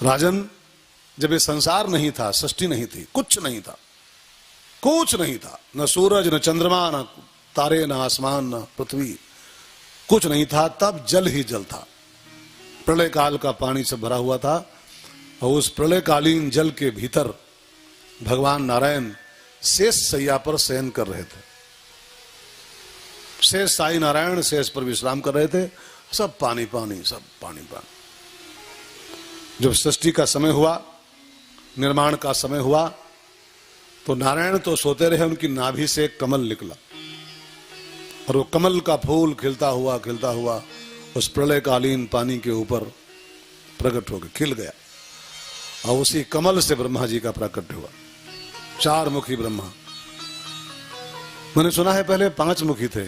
राजन, जब ये संसार नहीं था, सृष्टि नहीं थी, कुछ नहीं था, कुछ नहीं था, न सूरज न चंद्रमा न तारे न आसमान न पृथ्वी, कुछ नहीं था, तब जल ही जल था। प्रलय काल का पानी से भरा हुआ था और उस प्रलयकालीन जल के भीतर भगवान नारायण शेष शैया पर शयन कर रहे थे। शेष साई नारायण शेष पर विश्राम कर रहे थे। सब पानी पानी, सब पानी पानी। जब सृष्टि का समय हुआ, निर्माण का समय हुआ, तो नारायण तो सोते रहे, उनकी नाभि से एक कमल निकला और वो कमल का फूल खिलता हुआ उस प्रलयकालीन पानी के ऊपर प्रकट हो गया, खिल गया। और उसी कमल से ब्रह्मा जी का प्राकट्य हुआ, चार मुखी ब्रह्मा। मैंने सुना है पहले 5 मुखी थे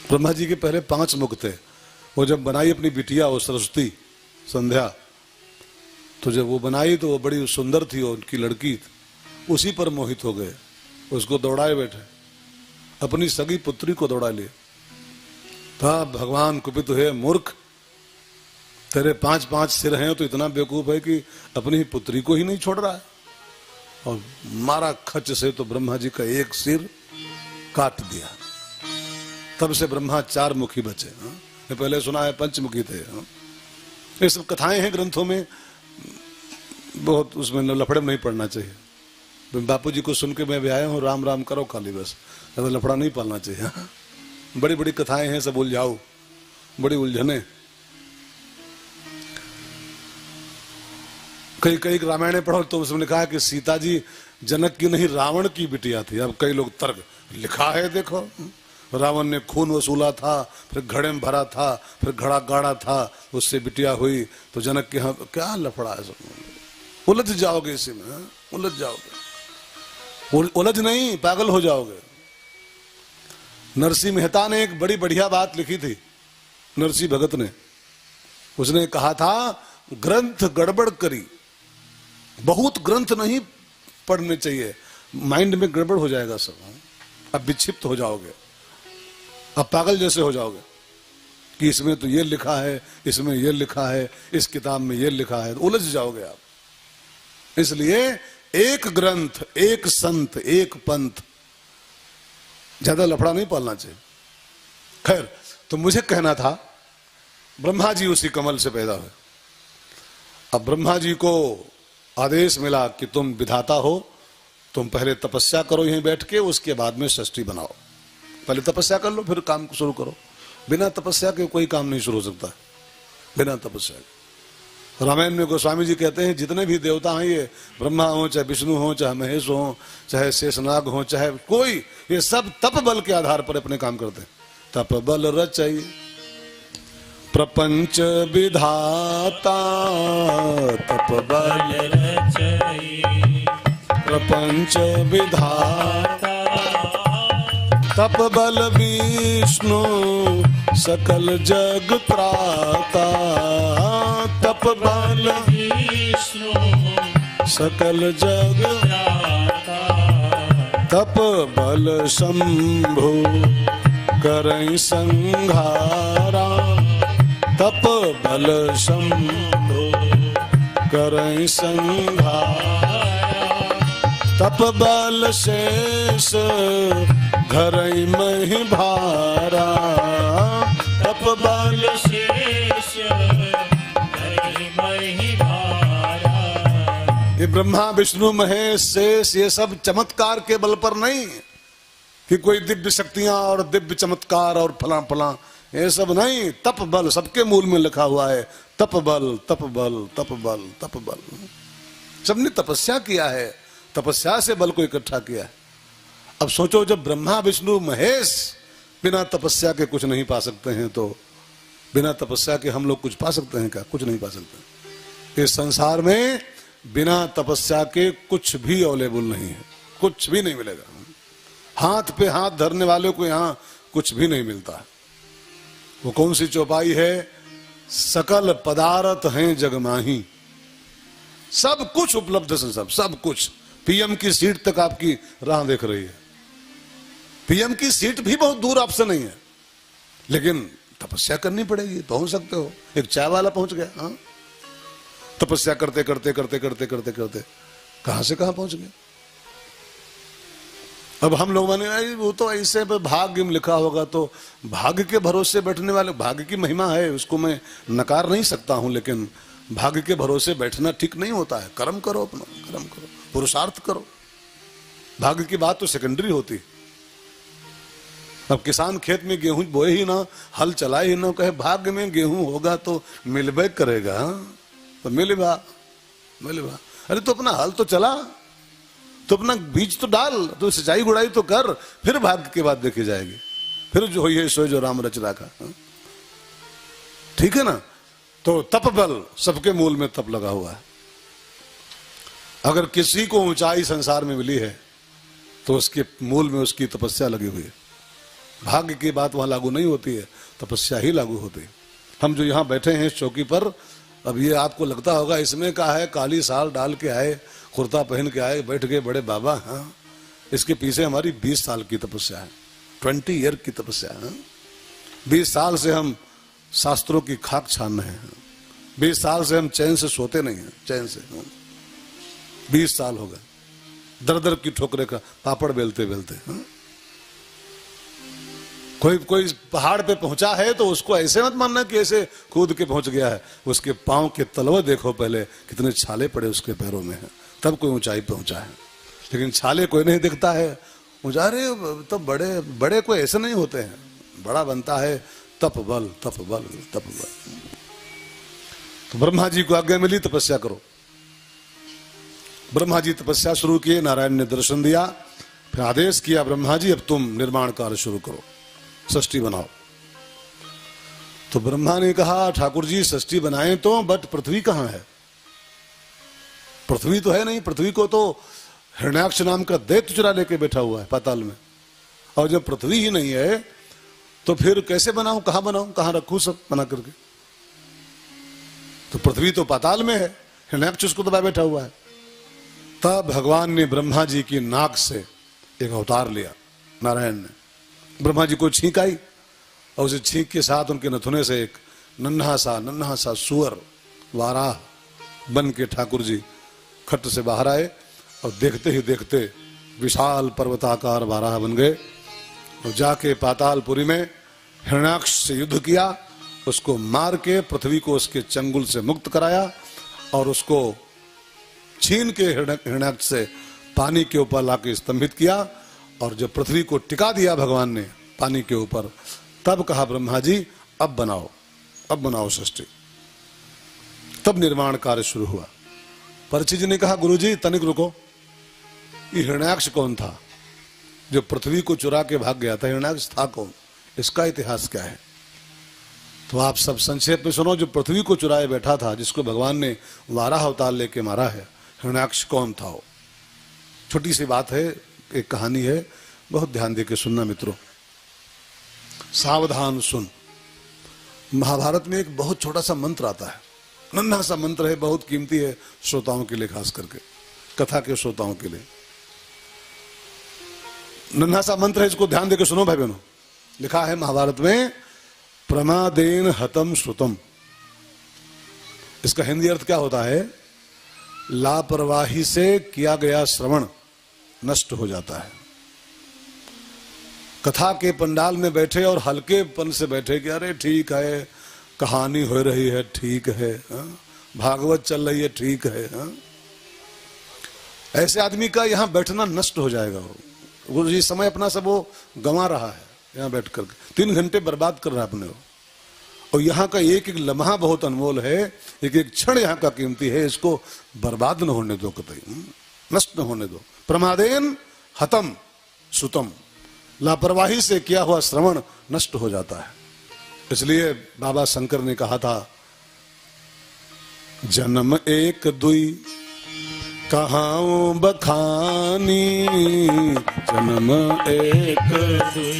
ब्रह्मा जी के, पहले 5 मुख थे। वो जब बनाई अपनी बिटिया वो सरस्वती संध्या, तो जब वो बनाई तो वो बड़ी सुंदर थी, और उनकी लड़की उसी पर मोहित हो गए, उसको दौड़ाए बैठे, अपनी सगी पुत्री को दौड़ा लिए। तब भगवान कुपित हुए, मूर्ख, तेरे 5-5 सिर हैं तो इतना बेवकूफ है कि अपनी ही पुत्री को ही नहीं छोड़ रहा है। और मारा खच से तो ब्रह्मा जी का एक सिर काट दिया। तब से ब्रह्मा 4 मुखी बचे। मैं पहले सुना है 5 मुखी थे। ये सब कथाएं हैं ग्रंथों में, बहुत उसमें लफड़े में नहीं पड़ना चाहिए। बापू जी को सुन के मैं भी आया हूँ, राम राम करो खाली, बस ज्यादा लफड़ा नहीं पालना चाहिए। बड़ी बड़ी कथाएं हैं, सब उलझाओ, बड़ी उलझने। कई रामायण पढ़ो तो उसमें लिखा है कि सीता जी जनक की नहीं रावण की बिटिया थी। अब कई लोग तर्क लिखा है, देखो रावण ने खून वसूला था, फिर घड़े में भरा था, फिर घड़ा गाड़ा था, उससे बिटिया हुई, तो जनक के यहाँ क्या लफड़ा है। सब उलझ जाओगे इसी में, उलझ जाओगे। उलझ नहीं, पागल हो जाओगे। नरसिंह मेहता ने एक बड़ी बढ़िया बात लिखी थी, नरसिंह भगत ने। उसने कहा था, ग्रंथ गड़बड़ करी, बहुत ग्रंथ नहीं पढ़ने चाहिए, माइंड में गड़बड़ हो जाएगा सब। अब विक्षिप्त हो जाओगे, अब पागल जैसे हो जाओगे कि इसमें तो ये लिखा है, इसमें ये लिखा है, इस किताब में ये लिखा है, तो उलझ जाओगे आप। इसलिए एक ग्रंथ, एक संत, एक पंथ, ज्यादा लफड़ा नहीं पालना चाहिए। खैर, तो मुझे कहना था, ब्रह्मा जी उसी कमल से पैदा हुए। अब ब्रह्मा जी को आदेश मिला कि तुम विधाता हो, तुम पहले तपस्या करो यहीं बैठ के, उसके बाद में सृष्टि बनाओ। पहले तपस्या कर लो, फिर काम शुरू करो। बिना तपस्या के कोई काम नहीं शुरू हो सकता, बिना तपस्या के। रामायण में गोस्वामी जी कहते हैं, जितने भी देवता हैं, ये ब्रह्मा हो, चाहे विष्णु हो, चाहे महेश हो, चाहे शेषनाग हो, चाहे कोई, ये सब तप बल के आधार पर अपने काम करते हैं। तप बल रचई प्रपंच विधाता, तप बल रचई प्रपंच विधाता, तप बल विष्णु सकल जग त्राता, तप बल विष्णु सकल जग त्राता, तप बल शंभु करई संहारा, तप बल शंभु करई संहारा, तप बल शेष धरई महि भारा, तप बल शेष धरई महि भारा। ये ब्रह्मा विष्णु महेश शेष, ये सब चमत्कार के बल पर नहीं कि कोई दिव्य शक्तियां और दिव्य चमत्कार और फला फला, ये सब नहीं। तप बल सबके मूल में लिखा हुआ है, तप बल तप बल तप बल तप बल। सबने तपस्या किया है, तपस्या से बल को इकट्ठा किया है। अब सोचो, जब ब्रह्मा विष्णु महेश बिना तपस्या के कुछ नहीं पा सकते हैं, तो बिना तपस्या के हम लोग कुछ पा सकते हैं क्या? कुछ नहीं पा सकते। इस संसार में बिना तपस्या के कुछ भी अवेलेबल नहीं है, कुछ भी नहीं मिलेगा। हाथ पे हाथ धरने वाले को यहाँ कुछ भी नहीं मिलता। वो कौन सी चौपाई है? सकल पदार्थ हैं जगमाही, सब कुछ उपलब्ध है, सब कुछ। पीएम की सीट तक आपकी राह देख रही है। पीएम की सीट भी बहुत दूर आपसे नहीं है, लेकिन तपस्या करनी पड़ेगी, पहुंच सकते हो। एक चाय वाला पहुंच गया, हाँ, तपस्या करते करते करते करते करते करते कहां से कहां पहुंच गए। अब हम लोग माने वो तो ऐसे भाग्य में लिखा होगा, तो भाग्य के भरोसे बैठने वाले, भाग्य की महिमा है उसको मैं नकार नहीं सकता हूं, लेकिन भाग्य के भरोसे बैठना ठीक नहीं होता है। कर्म करो, अपना कर्म करो, पुरुषार्थ करो। भाग्य की बात तो सेकेंडरी होती। अब किसान खेत में गेहूं बोए ही ना, हल चलाए ही ना, कहे भाग्य में गेहूं होगा तो मिलबे करेगा, तो मिलबा। अरे तो अपना हल तो चला, तो अपना बीज तो डाल, तो सिंचाई गुड़ाई तो कर, फिर भाग्य की बात देखी जाएगी। फिर जो ये सोए जो राम रच रखा, ठीक है ना। तो तप बल, सबके मूल में तप लगा हुआ है। अगर किसी को ऊंचाई संसार में मिली है तो उसके मूल में उसकी तपस्या लगी हुई है। भाग्य की बात वहां लागू नहीं होती है, तपस्या ही लागू होती है। हम जो यहाँ बैठे हैं इस चौकी पर, अब ये आपको लगता होगा इसमें क्या है, काली साल डाल के आए, कुर्ता पहन के आए, बैठ गए बड़े बाबा। हाँ, इसके पीछे हमारी 20 साल की तपस्या है, 20 ईयर की तपस्या है। 20 साल से हम शास्त्रों की खाक छान रहे हैं। 20 साल से हम चैन से सोते नहीं हैं, चैन से। 20 साल हो गए दर दर की ठोकरे का पापड़ बेलते बेलते। कोई पहाड़ पे पहुंचा है तो उसको ऐसे मत मानना कि ऐसे कूद के पहुंच गया है। उसके पांव के तलवे देखो पहले, कितने छाले पड़े उसके पैरों में हैं, तब कोई ऊंचाई पहुंचा है। लेकिन छाले कोई नहीं दिखता है ऊंचा। अरे तो बड़े बड़े कोई ऐसे नहीं होते हैं, बड़ा बनता है तप बल, तप बल, तप बल। तो ब्रह्मा जी को आज्ञा मिली, तपस्या करो। ब्रह्मा जी तपस्या शुरू किए, नारायण ने दर्शन दिया, फिर आदेश किया, ब्रह्मा जी अब तुम निर्माण कार्य शुरू करो, षष्ठी बनाओ। तो ब्रह्मा ने कहा, ठाकुर जी षष्ठी बनाएं तो, बट पृथ्वी कहां है? पृथ्वी तो है नहीं, पृथ्वी को तो हिरण्याक्ष नाम का दैत्य चुरा लेके बैठा हुआ है पाताल में। और जब पृथ्वी ही नहीं है तो फिर कैसे बनाऊं, कहां बनाऊं, कहां रखूं सब बना करके? तो पृथ्वी तो पाताल में है, हिरण्याक्ष उसको दबा बैठा हुआ है। तब भगवान ने ब्रह्मा जी की नाक से एक अवतार लिया, नारायण ने। ब्रह्मा जी को छींक आई और उसे छींक के साथ उनके नथुने से एक नन्हा सा सुअर वाराह बन के ठाकुर जी खट्ट से बाहर आए। और देखते ही देखते विशाल पर्वताकार वाराह बन गए और जाके पातालपुरी में हिरण्याक्ष से युद्ध किया, उसको मार के पृथ्वी को उसके चंगुल से मुक्त कराया और उसको छीन के हिरण्याक्ष से पानी के ऊपर लाके स्तंभित किया। और जब पृथ्वी को टिका दिया भगवान ने पानी के ऊपर, तब कहा ब्रह्मा जी अब बनाओ षष्ठी। तब निर्माण कार्य शुरू हुआ। परीक्षित जी ने कहा, गुरुजी तनिक रुको, ये हिरण्याक्ष कौन था जो पृथ्वी को चुरा के भाग गया था? हिरण्याक्ष था कौन, इसका इतिहास क्या है? तो आप सब संक्षेप में सुनो। जो पृथ्वी को चुराए बैठा था, जिसको भगवान ने वाराह अवतार लेके मारा है, हिरण्याक्ष कौन था वो? छोटी सी बात है, एक कहानी है, बहुत ध्यान देके सुनना मित्रों, सावधान सुन। महाभारत में एक बहुत छोटा सा मंत्र आता है, नन्हा सा मंत्र है, बहुत कीमती है श्रोताओं के लिए, खास करके कथा के श्रोताओं के लिए। नन्हा सा मंत्र है, इसको ध्यान देके सुनो भाई बहनों। लिखा है महाभारत में, प्रमादेन हतम श्रुतम। इसका हिंदी अर्थ क्या होता है? लापरवाही से किया गया श्रवण नष्ट हो जाता है। कथा के पंडाल में बैठे और हल्केपन से बैठे कि अरे ठीक है, कहानी हो रही है, ठीक है, भागवत चल रही है, ठीक है, ऐसे आदमी का यहां बैठना नष्ट हो जाएगा। वो ये समय अपना सब वो गंवा रहा है, यहां बैठ कर 3 घंटे बर्बाद कर रहा है अपने। और यहाँ का एक एक लम्हा बहुत अनमोल है, एक एक क्षण यहाँ का कीमती है, इसको बर्बाद न होने दो, कतई नष्ट न होने दो। प्रमादेन हतम श्रुतम, लापरवाही से किया हुआ श्रवण नष्ट हो जाता है। इसलिए बाबा शंकर ने कहा था, जन्म एक दुई कहाऊं बखानी, जन्म एक दुई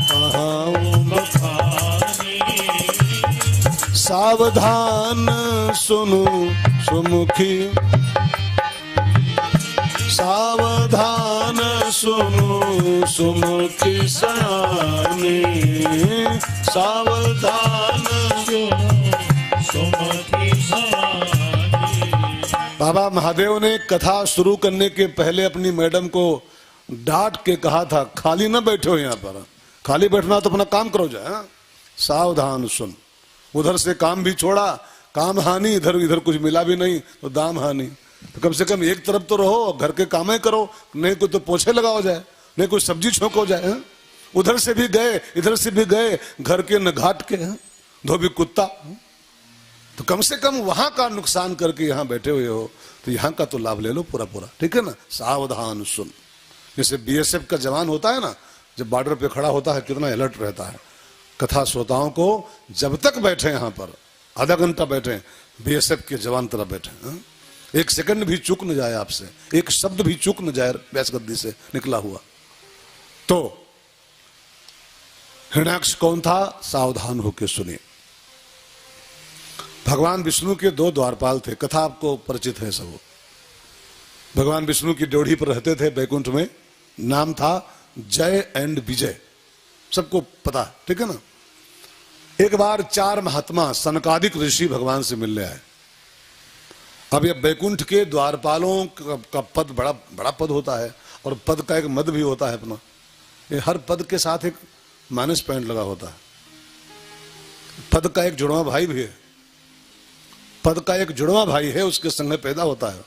कहाऊं बखानी, सावधान सुनु सुमुखी, सावधान सुनु सुमुखी सयानी, सावधान सुनु सुमुखी सयानी। बाबा महादेव ने कथा शुरू करने के पहले अपनी मैडम को डांट के कहा था, खाली ना बैठो यहाँ पर, खाली बैठना तो अपना काम करो जाए, सावधान सुन। उधर से काम भी छोड़ा, काम हानि, इधर इधर कुछ मिला भी नहीं तो दाम हानि। तो कम से कम एक तरफ तो रहो, घर के काम ही करो, नहीं कोई तो पोछे लगाओ जाए, नहीं कोई सब्जी छोंको जाए। उधर से भी गए इधर से भी गए, घर के न घाट के धोबी कुत्ता। तो कम से कम वहां का नुकसान करके यहाँ बैठे हुए हो तो यहाँ का तो लाभ ले लो पूरा पूरा, ठीक है ना। सावधान सुन। जैसे बीएसएफ का जवान होता है ना, जब बॉर्डर पे खड़ा होता है कितना अलर्ट रहता है। कथा श्रोताओं को जब तक बैठे यहाँ पर, आधा घंटा बैठे, बीएसएफ के जवान तरह बैठे, एक सेकंड भी चूक न जाए आपसे, एक शब्द भी चूक न जाए व्यास गद्दी से निकला हुआ। तो हिरण्याक्ष कौन था, सावधान होकर सुनिए। भगवान विष्णु के दो द्वारपाल थे, कथा आपको परिचित है सब। भगवान विष्णु की ड्योढ़ी पर रहते थे बैकुंठ में, नाम था जय एंड विजय, सबको पता है, ठीक है ना। एक बार 4 महात्मा सनकादिक ऋषि भगवान से मिलने आए। अब ये बैकुंठ के द्वारपालों का पद बड़ा बड़ा पद होता है, और पद का एक मद भी होता है अपना। ये हर पद के साथ एक माइनस पॉइंट लगा होता है। पद का एक जुड़वा भाई भी है, पद का एक जुड़वा भाई है, उसके संग पैदा होता है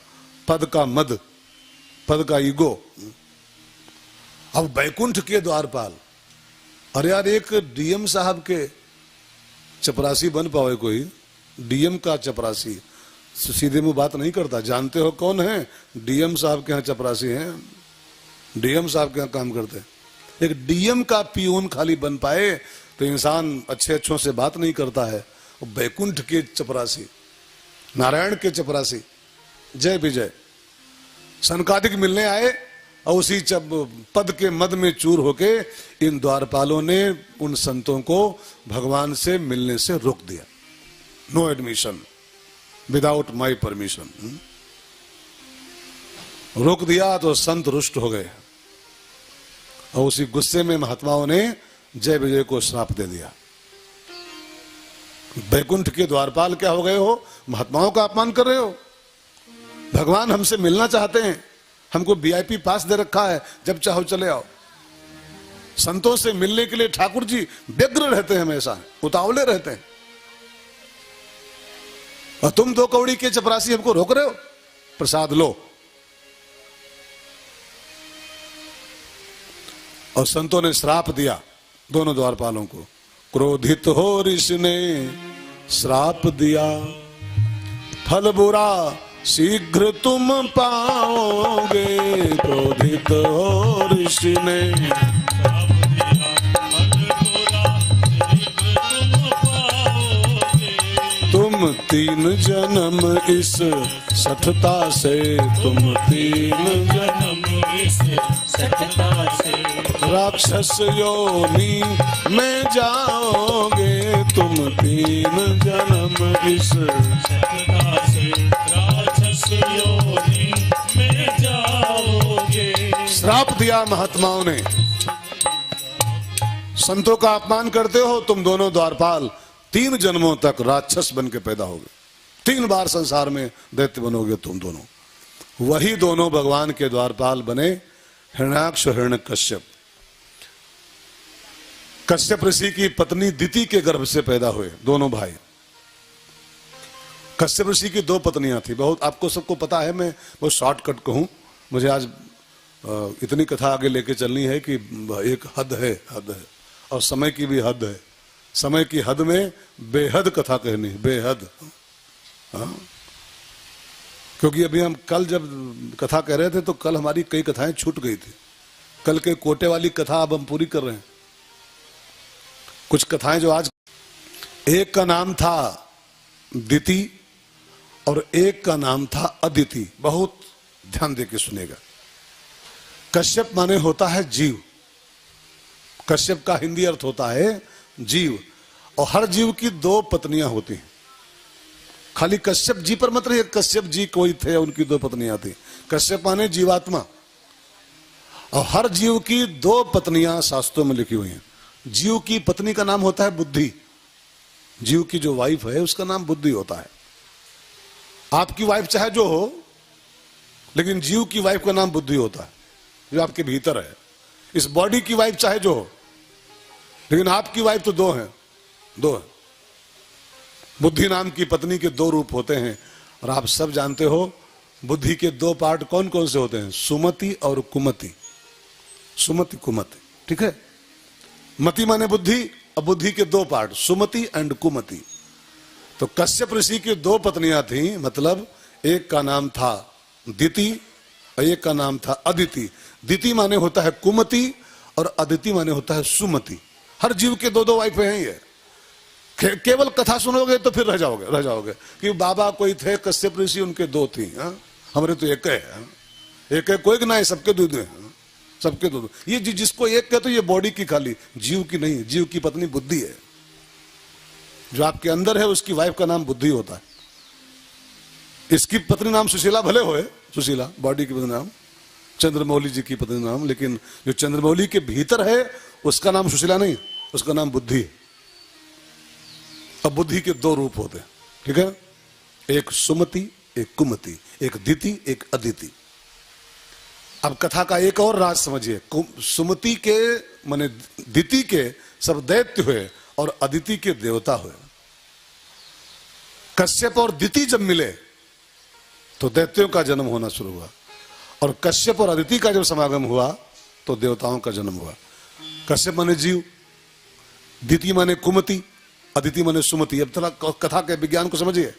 पद का मद, पद का ईगो। अब बैकुंठ के द्वारपाल, अरे यार एक डीएम साहब के चपरासी बन पावे कोई, डीएम का चपरासी, सीधे मुंह बात नहीं करता। जानते हो कौन है? डीएम साहब के यहाँ चपरासी हैं, डीएम साहब के यहाँ काम करते हैं। एक डीएम का पियून खाली बन पाए तो इंसान अच्छे अच्छों से बात नहीं करता है। बैकुंठ के चपरासी, नारायण के चपरासी, जय विजय, सनकादिक मिलने आए, और उसी पद के मद में चूर होके इन द्वारपालों ने उन संतों को भगवान से मिलने से रोक दिया। No admission without my permission, रोक दिया। तो संत रुष्ट हो गए, और उसी गुस्से में महात्माओं ने जय विजय को श्राप दे दिया। बैकुंठ के द्वारपाल क्या हो गए हो, महात्माओं का अपमान कर रहे हो। भगवान हमसे मिलना चाहते हैं, हमको वीआईपी पास दे रखा है, जब चाहो चले आओ। संतों से मिलने के लिए ठाकुर जी व्यग्र रहते हैं, हमेशा उतावले रहते हैं, और तुम 2 कौड़ी के चपरासी हमको रोक रहे हो, प्रसाद लो। और संतों ने श्राप दिया दोनों द्वारपालों को। क्रोधित हो ऋषि ने श्राप दिया, फल बुरा शीघ्र तुम पाओगे। क्रोधित हो ऋषि ने श्राप दिया, फल बुरा शीघ्र तुम पाओगे। तुम 3 जन्म इस सठता से, तुम 3 जन्म इस सठता से राक्षस योनि में जाओगे। तुम 3 जन्म इस सठता से राक्षस योनि में जाओगे। श्राप दिया महात्माओं ने, संतों का अपमान करते हो तुम दोनों द्वारपाल, 3 जन्मों तक राक्षस बन के पैदा होगे, 3 बार संसार में दैत्य बनोगे तुम दोनों। वही दोनों भगवान के द्वारपाल बने, हिरण्याक्ष और हिरण्यकश्यप। कश्यप ऋषि की पत्नी दिति के गर्भ से पैदा हुए दोनों भाई। कश्यप ऋषि की 2 पत्नियां थी, बहुत आपको सबको पता है, मैं बहुत शॉर्टकट कहूं। मुझे आज इतनी कथा आगे लेके चलनी है कि एक हद है और समय की भी हद है। समय की हद में बेहद कथा कहनी, बेहद। हाँ, क्योंकि अभी हम कल जब कथा कह रहे थे तो कल हमारी कई कथाएं छूट गई थी। कल के कोटे वाली कथा अब हम पूरी कर रहे हैं। कुछ कथाएं जो आज, एक का नाम था दिति और एक का नाम था अदिति। बहुत ध्यान देके सुनेगा। कश्यप माने होता है जीव, कश्यप का हिंदी अर्थ होता है जीव, और हर जीव की 2 पत्नियां होती हैं। खाली कश्यप जी पर मत रहिए, कश्यप जी कोई थे उनकी 2 पत्नियां थी। कश्यप माने जीवात्मा, और हर जीव की 2 पत्नियां शास्त्रों में लिखी हुई हैं। जीव की पत्नी का नाम होता है बुद्धि, जीव की जो वाइफ है उसका नाम बुद्धि होता है। आपकी वाइफ चाहे जो हो, लेकिन जीव की वाइफ का नाम बुद्धि होता है, जो आपके भीतर है। इस बॉडी की वाइफ चाहे जो हो, लेकिन आपकी वाइफ तो दो हैं, दो है। बुद्धि नाम की पत्नी के दो रूप होते हैं, और आप सब जानते हो बुद्धि के दो पार्ट कौन कौन से होते हैं, सुमति और कुमति। सुमति कुमति, ठीक है। मति माने बुद्धि, और बुद्धि के दो पार्ट सुमति एंड कुमति। तो कश्यप ऋषि की दो पत्नियां थीं, मतलब एक का नाम था दिति और एक का नाम था अदिति। दिति माने होता है कुमति और अदिति माने होता है सुमति। हर जीव के दो दो वाइफें हैं। ये केवल कथा सुनोगे तो फिर रह जाओगे कि बाबा कोई थे कश्यप ऋषि, उनके दो थी, हमारे तो एक है, एक है, कोई ना है, सबके दो हैं, सबके दो। ये जिसको एक है तो ये बॉडी की खाली, जीव की नहीं। जीव की पत्नी बुद्धि है, जो आपके अंदर है उसकी वाइफ का नाम बुद्धि होता है। इसकी पत्नी नाम सुशीला भले होए, सुशीला बॉडी की पत्नी नाम, चंद्रमौली जी की पत्नी नाम, लेकिन जो चंद्रमौली के भीतर है उसका नाम सुशीला नहीं, उसका नाम बुद्धि है। अब बुद्धि के दो रूप होते हैं, ठीक है। एक सुमति, एक कुमति, एक दिति, एक अदिति। अब कथा का एक और राज समझिए। सुमति के माने दिति के सब दैत्य हुए और अदिति के देवता हुए। कश्यप और दिति जब मिले तो दैत्यों का जन्म होना शुरू हुआ, और कश्यप और अदिति का जब समागम हुआ तो देवताओं का जन्म हुआ। कश्यप माने जीव, दिति माने कुमति, अदिति माने सुमति। अब थोड़ा कथा के विज्ञान को समझिए।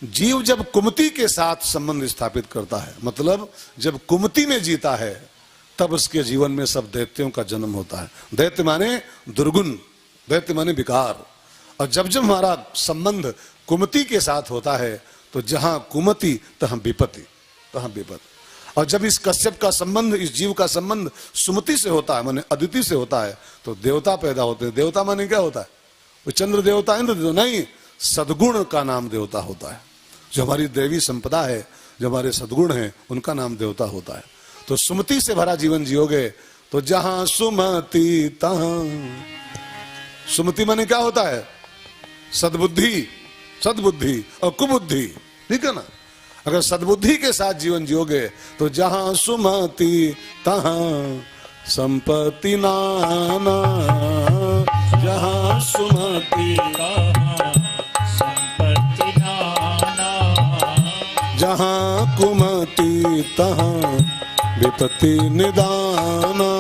जीव जब कुमति के साथ संबंध स्थापित करता है, मतलब जब कुमति में जीता है, तब उसके जीवन में सब दैत्यों का जन्म होता है। दैत्य माने दुर्गुण, दैत्य माने विकार। और जब जब हमारा संबंध कुमति के साथ होता है तो जहां कुमति तहां विपत्ति, तहां विपत्ति। और जब इस कश्यप का संबंध, इस जीव का संबंध सुमति से होता है, माने अदिति से होता है, तो देवता पैदा होते हैं। देवता माने क्या होता है, वो चंद्र देवता, इंद्र देवता नहीं, सद्गुण का नाम देवता होता है। जो हमारी देवी संपदा है, जो हमारे सद्गुण हैं, उनका नाम देवता होता है। तो सुमति से भरा जीवन जियोगे तो जहां सुमति तहां, सुमति माने क्या होता है, सद्बुद्धि, सद्बुद्धि और कुबुद्धि, ठीक है ना। अगर सद्बुद्धि के साथ जीवन जियोगे तो जहां सुमति तहां संपत्ति नाना, जहां सुमति तहां संपत्ति नाना, जहां कुमति तहां विपत्ति निदाना,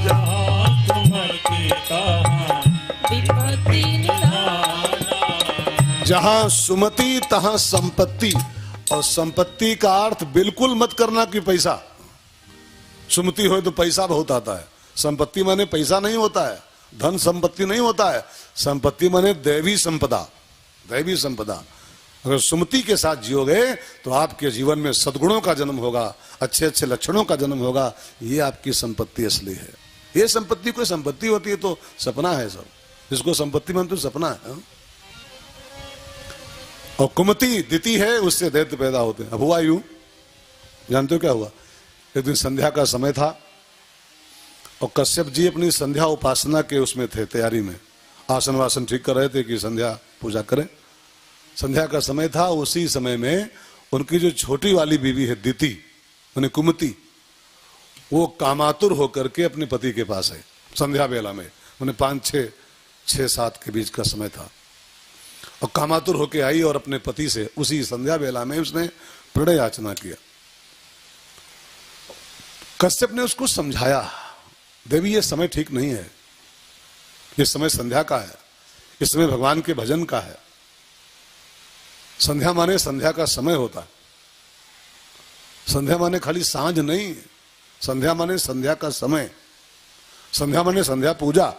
जहां कुमति तहां विपत्ति निदाना, जहां सुमति तहां संपत्ति। और संपत्ति का अर्थ बिल्कुल मत करना कि पैसा। सुमति हो तो पैसा बहुत आता है, संपत्ति माने पैसा नहीं होता है, धन संपत्ति नहीं होता है। संपत्ति माने दैवी संपदा, दैवी संपदा। अगर सुमति के साथ जियोगे तो आपके जीवन में सद्गुणों का जन्म होगा, अच्छे अच्छे लक्षणों का जन्म होगा। ये आपकी संपत्ति असली है। ये संपत्ति कोई संपत्ति होती है तो सपना है सब, जिसको संपत्ति मानते तो सपना है। और कुमति दिति है, उससे दैत्य पैदा होते हैं। अब हुआ यूं, जानते हो क्या हुआ, एक दिन संध्या का समय था और कश्यप जी अपनी संध्या उपासना के उसमें थे, तैयारी में, आसन वासन ठीक कर रहे थे कि संध्या पूजा करें। संध्या का समय था। उसी समय में उनकी जो छोटी वाली बीवी है दिति माने कुमति, वो कामातुर होकर के अपने पति के पास है संध्या बेला में। उन्हें 5-6-7 के बीच का समय था, और कामातुर होके आई और अपने पति से उसी संध्या बेला में उसने प्रणय याचना किया। कश्यप ने उसको समझाया, देवी ये समय ठीक नहीं है, ये समय संध्या का है, इस समय भगवान के भजन का है। संध्या माने संध्या का समय होता है, संध्या माने खाली सांझ नहीं, संध्या माने संध्या का समय, संध्या माने संध्या पूजा।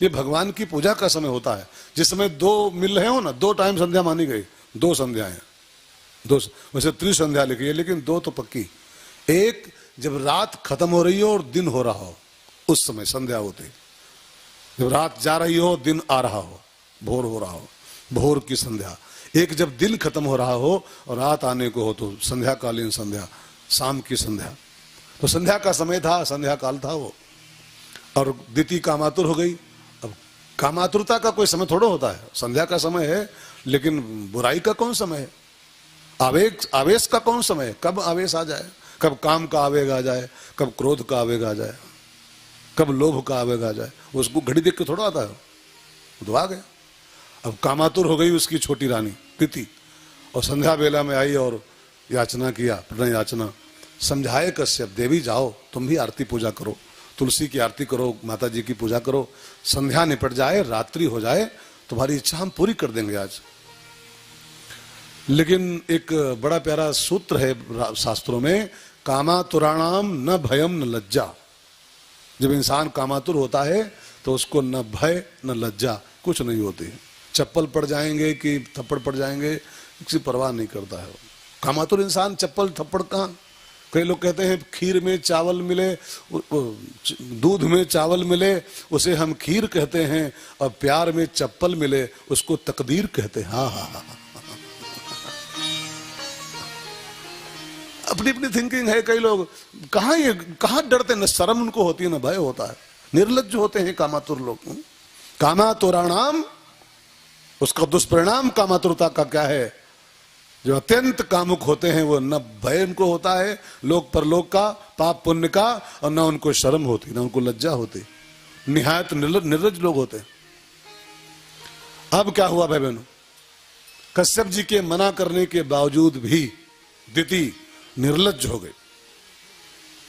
ये भगवान की पूजा का समय होता है। जिस समय दो मिल रहे हो ना, 2 टाइम संध्या मानी गई, 2 संध्याएं, 2 वैसे त्रिसंध्या लिखी है लेकिन 2 तो पक्की। एक जब रात खत्म हो रही हो और दिन हो रहा हो, उस समय संध्या होती। जब रात जा रही हो, दिन आ रहा हो, भोर हो रहा हो, भोर की संध्या। एक जब दिन खत्म हो रहा हो और रात आने को हो तो संध्याकालीन संध्या, शाम की संध्या। तो संध्या का समय था, संध्या काल था वो। और दिति कामातुर हो गई। अब कामातुरता का कोई समय थोड़ा होता है, संध्या का समय है, लेकिन बुराई का कौन समय है। आवेश का कौन समय, कब आवेश आ जाए, कब काम का आवेग आ जाए, कब क्रोध का आवेग आ जाए, कब लोभ का आवेग आ जाए, उसको घड़ी देख के थोड़ा आता है, वो तो आ गया। अब कामातुर हो गई उसकी छोटी रानी तिथि, और संध्या बेला में आई और याचना किया, प्रणय याचना। समझाए कश्यप, देवी जाओ तुम भी आरती पूजा करो, तुलसी की आरती करो, माता जी की पूजा करो, संध्या निपट जाए, रात्रि हो जाए, तुम्हारी इच्छा हम पूरी कर देंगे आज। लेकिन एक बड़ा प्यारा सूत्र है शास्त्रों में, कामातुराणाम न भयम न लज्जा। जब इंसान कामातुर होता है तो उसको न भय न लज्जा कुछ नहीं होती है। चप्पल पड़ जाएंगे कि थप्पड़ पड़ जाएंगे किसी परवाह नहीं करता है। कामातुर इंसान चप्पल थप्पड़ कहाँ। कई लोग कहते हैं खीर में चावल मिले, दूध में चावल मिले उसे हम खीर कहते हैं, और प्यार में चप्पल मिले उसको तकदीर कहते हैं। हाँ हाँ हाँ, अपनी अपनी थिंकिंग है। कई लोग कहाँ डरते, न शर्म उनको होती है न भय होता है, निर्लज्ज होते हैं कामातुर लोग। कामातुराणाम, उसका दुष्परिणाम कामातुरता का क्या है, जो अत्यंत कामुक होते हैं वो न भय उनको होता है लोक परलोक का, पाप पुण्य का, और न उनको शर्म होती, न उनको लज्जा होती, निहायत निर्लज्ज लोग होते हैं। अब क्या हुआ भाई बहनों, कश्यप जी के मना करने के बावजूद भी दिति निर्लज्ज हो गई,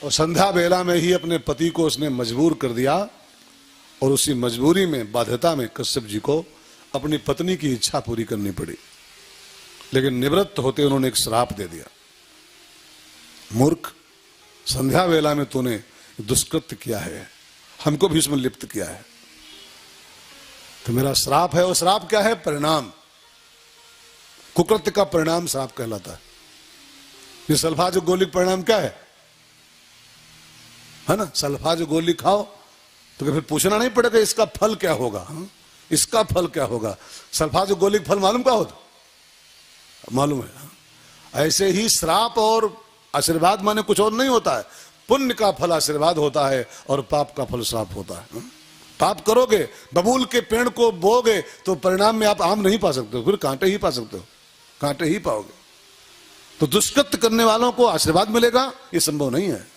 और संध्या बेला में ही अपने पति को उसने मजबूर कर दिया, और उसी मजबूरी में, बाध्यता में कश्यप जी को अपनी पत्नी की इच्छा पूरी करनी पड़ी। लेकिन निवृत्त होते उन्होंने एक श्राप दे दिया, मूर्ख, संध्या बेला में तूने दुष्कृत्य किया है, हमको भी इसमें लिप्त किया है, तो मेरा श्राप है। और श्राप क्या है, परिणाम, कुकृत्य का परिणाम श्राप कहलाता है। ये सल्फाज गोली परिणाम क्या है ना, सल्फाज गोली खाओ तो फिर पूछना नहीं पड़ेगा इसका फल क्या होगा। हा? इसका फल क्या होगा, सल्फाज गोली का फल मालूम क्या होता, मालूम है। हा? ऐसे ही श्राप और आशीर्वाद माने कुछ और नहीं होता है। पुण्य का फल आशीर्वाद होता है और पाप का फल श्राप होता है। हा? पाप करोगे, बबूल के पेड़ को बोगे तो परिणाम में आप आम नहीं पा सकते हो, फिर कांटे ही पा सकते हो, कांटे ही पाओगे। तो दुष्कृत्य करने वालों को आशीर्वाद मिलेगा, ये संभव नहीं है।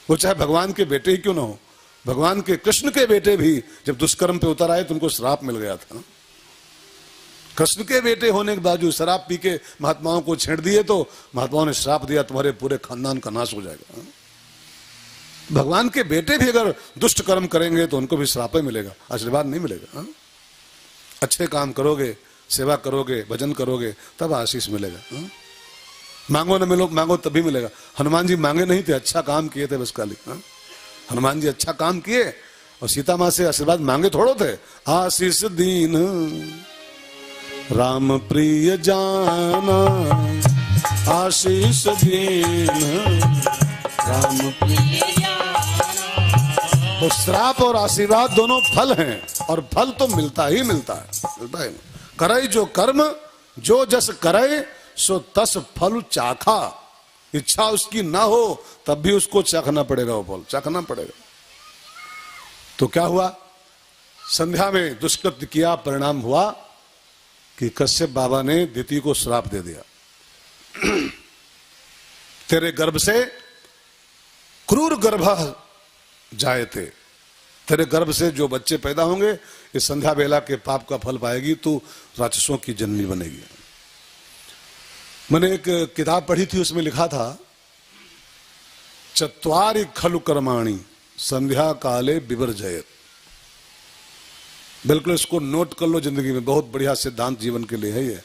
वो चाहे भगवान के बेटे ही क्यों ना हो, भगवान के कृष्ण के बेटे भी जब दुष्कर्म पे उतर आए तो उनको श्राप मिल गया था। कृष्ण के बेटे होने के बावजूद शराब पी के महात्माओं को छेड़ दिए तो महात्माओं ने श्राप दिया, तुम्हारे पूरे खानदान का नाश हो जाएगा। भगवान के बेटे भी अगर दुष्ट कर्म करेंगे तो उनको भी श्राप ही मिलेगा, आशीर्वाद नहीं मिलेगा। अच्छे काम करोगे, सेवा करोगे, भजन करोगे, तब आशीष मिलेगा। मांगो न मिलो, मांगो तभी मिलेगा। हनुमान जी मांगे नहीं थे, अच्छा काम किए थे बस खाली। हनुमान जी अच्छा काम किए और सीता माँ से आशीर्वाद मांगे थोड़ो थे। आशीष दीन राम प्रिय जाना, आशीष दीन राम प्रिय जाना। तो श्राप और आशीर्वाद दोनों फल हैं, और फल तो मिलता ही मिलता है। करे जो कर्म जो जस करे सो तस फल चाखा। इच्छा उसकी ना हो तब भी उसको चाखना पड़ेगा, वो फल चाखना पड़ेगा। तो क्या हुआ, संध्या में दुष्कृत्य किया, परिणाम हुआ कि कश्यप बाबा ने दिति को श्राप दे दिया। तेरे गर्भ से क्रूर गर्भ जायते, तेरे गर्भ से जो बच्चे पैदा होंगे इस संध्या बेला के पाप का फल पाएगी, तू राक्षसों की जननी बनेगी। मैंने एक किताब पढ़ी थी, उसमें लिखा था चत्वारि खलु कर्माणि संध्या काले विवर्जयेत्। बिल्कुल इसको नोट कर लो जिंदगी में, बहुत बढ़िया सिद्धांत जीवन के लिए है ये।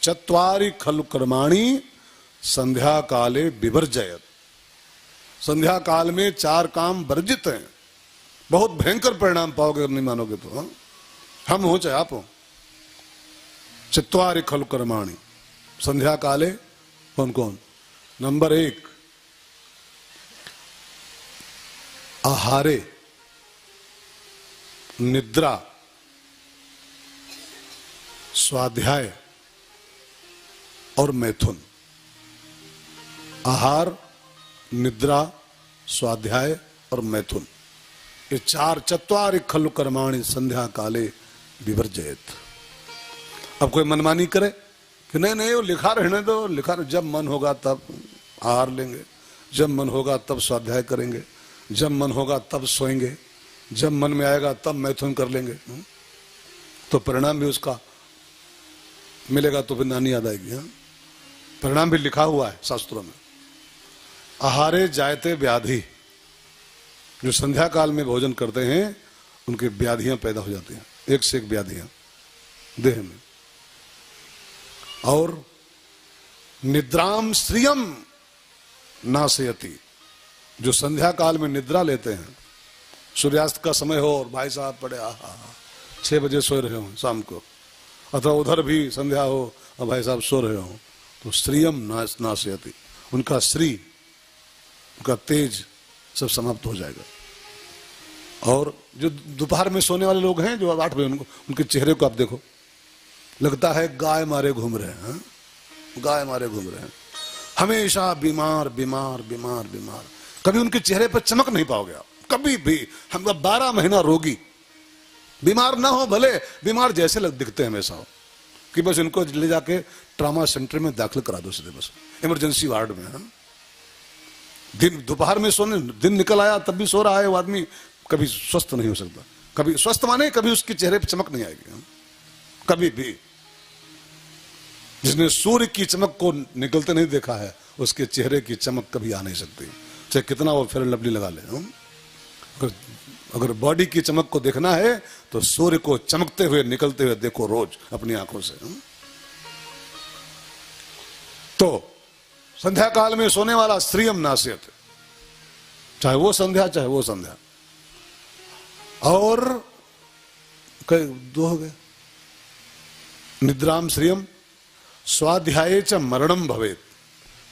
चत्वारि खलु कर्माणि संध्या काले विवर्जयेत्। संध्या काल में 4 काम वर्जित हैं, बहुत भयंकर परिणाम पाओगे अगर नहीं मानोगे तो। हाँ? हम हो चाहे आप हो। चत्वारि खलु कर्माणि संध्या काले कौन कौन। नंबर 1 आहारे, निद्रा, स्वाध्याय और मैथुन। आहार, निद्रा, स्वाध्याय और मैथुन, ये 4 चत्वारि खलु कर्माणि संध्या काले विवर्जयेत्। अब कोई मनमानी करे कि नहीं नहीं वो लिखा रहने दो, लिखा, जब मन होगा तब आहार लेंगे, जब मन होगा तब स्वाध्याय करेंगे, जब मन होगा तब सोएंगे, जब मन में आएगा तब मैथुन कर लेंगे, तो परिणाम भी उसका मिलेगा, तो फिर नानी याद आएगी। परिणाम भी लिखा हुआ है शास्त्रों में। आहारे जायते व्याधि, जो संध्या काल में भोजन करते हैं उनकी व्याधियां पैदा हो जाती हैं, एक से एक व्याधियां देह में। और निद्राम श्रियम नाशयति, जो संध्या काल में निद्रा लेते हैं, सूर्यास्त का समय हो और भाई साहब पड़े 6 बजे सो रहे हो शाम को, अथवा उधर भी संध्या हो और भाई साहब सो रहे हो, तो श्रियम नाशयति, उनका श्री, उनका तेज सब समाप्त हो जाएगा। और जो दोपहर में सोने वाले लोग हैं, जो 8 बजे, उनके चेहरे को आप देखो, लगता है गाय मारे घूम रहे हैं, गाय मारे घूम रहे हैं, हमेशा बीमार बीमार बीमार बीमार। कभी उनके चेहरे पर चमक नहीं पाओगे आप, कभी भी। हम 12 महीना रोगी, बीमार ना हो भले, बीमार जैसे लग दिखते हैं हमेशा हो, कि बस इनको ले जाके ट्रामा सेंटर में दाखिल करा दो सीधे, बस इमरजेंसी वार्ड में। दिन दोपहर में सोने, दिन निकल आया तब भी सो रहा है वो आदमी, कभी स्वस्थ नहीं हो सकता। कभी स्वस्थ माने कभी उसके चेहरे पर चमक नहीं आएगी कभी भी। जिसने सूर्य की चमक को निकलते नहीं देखा है, उसके चेहरे की चमक कभी आ नहीं सकती, चाहे कितना वो फेयर लवली लगा ले। अगर बॉडी की चमक को देखना है तो सूर्य को चमकते हुए निकलते हुए देखो रोज अपनी आंखों से। तो संध्या काल में सोने वाला श्रियम नाशयत, चाहे वो संध्या चाहे वो संध्या। और दो हो गए, निद्राम श्रियम स्वाध्याय च मरणम भवेत,